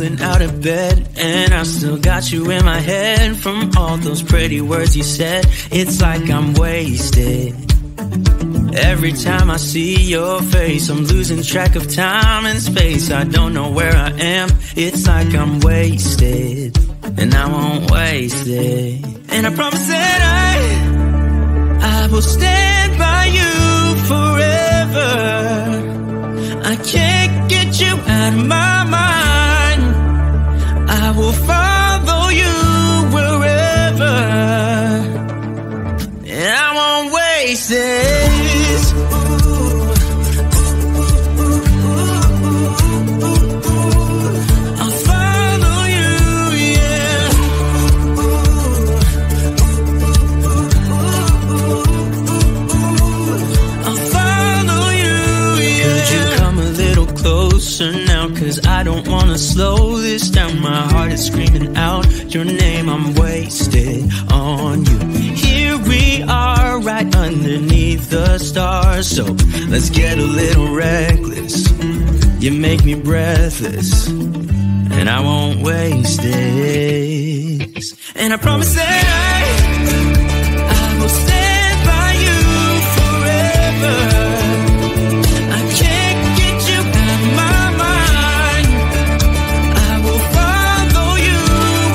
rolling out of bed, and I still got you in my head from all those pretty words you said. It's like I'm wasted. Every time I see your face, I'm losing track of time and space. I don't know where I am. It's like I'm wasted, and I won't waste it. And I promise that I will stand by you forever. I can't get you out of my mind. I will follow you wherever, and I won't waste this. I'll follow you, yeah. I'll follow you, yeah. Could you come a little closer now? 'Cause I don't wanna slow this down. My heart is screaming out your name. I'm wasted on you. Here we are, right underneath the stars. So let's get a little reckless. You make me breathless, and I won't waste this. And I promise that I will stand by you forever. I can't get you out of my mind. I will follow you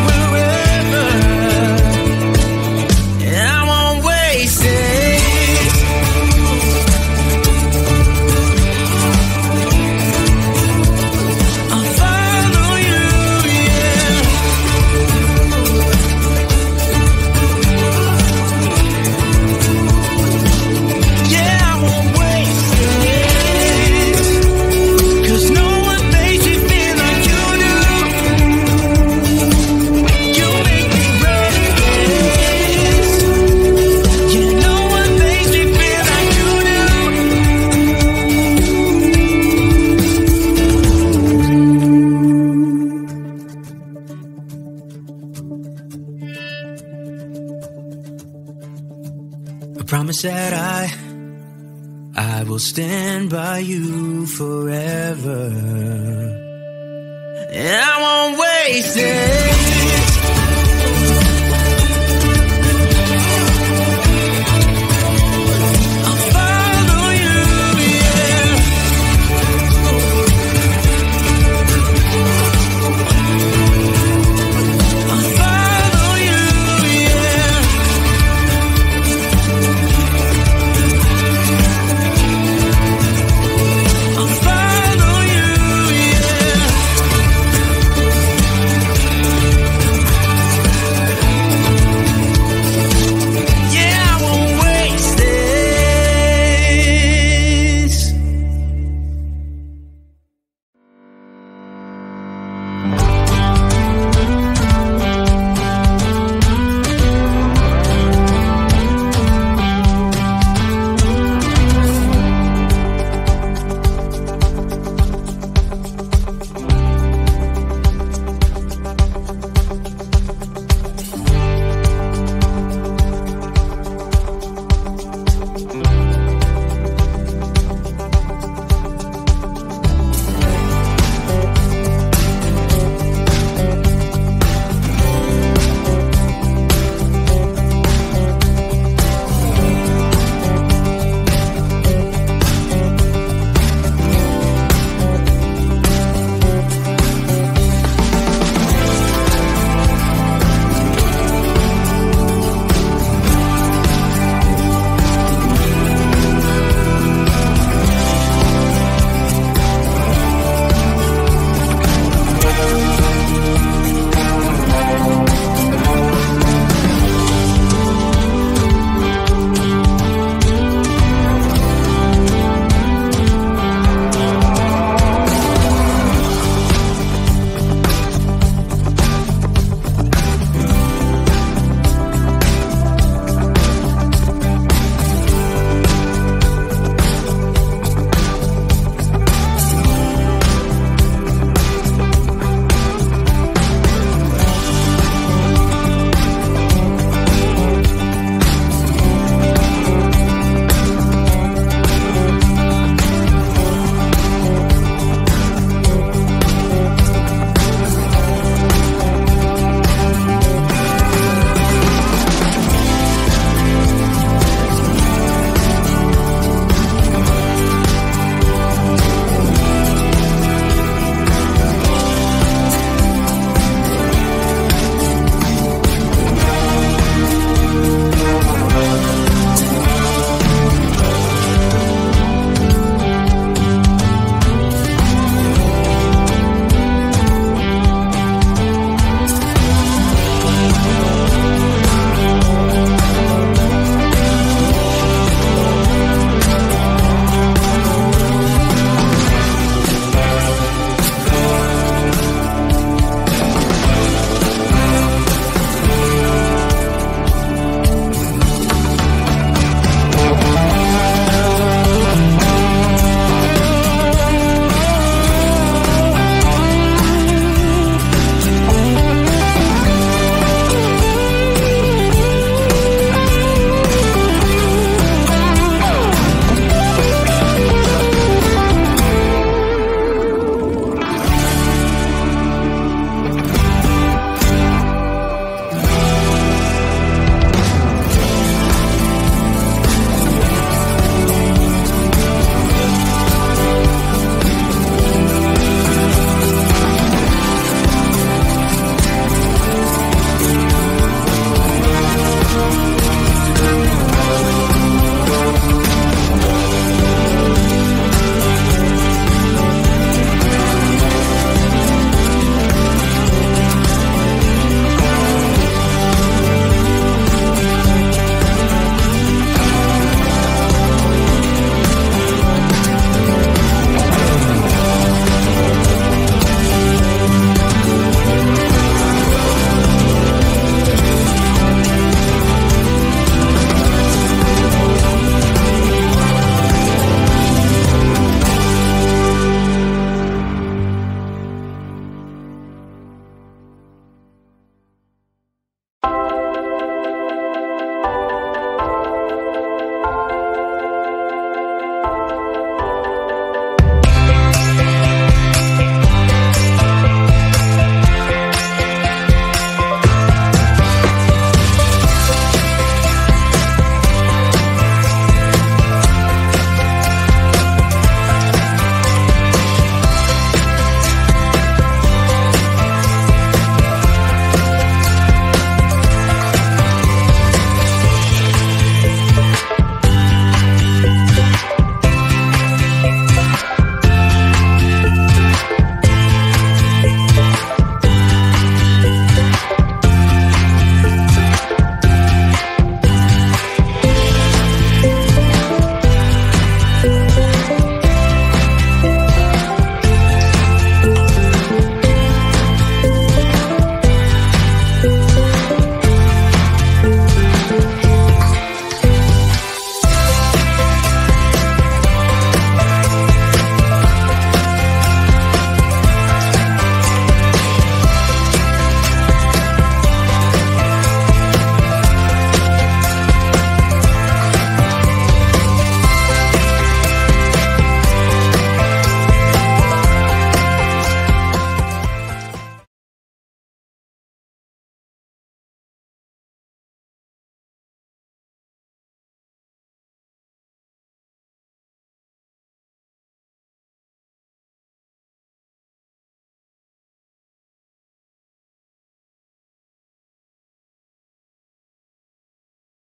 wherever, and I won't waste it. I'll follow you, yeah. Yeah, I won't waste it. 'Cause no one makes me feel like you do. You make me restless. Yeah, no one makes me feel like you do. I promise that I will stand by you forever, and I won't waste it.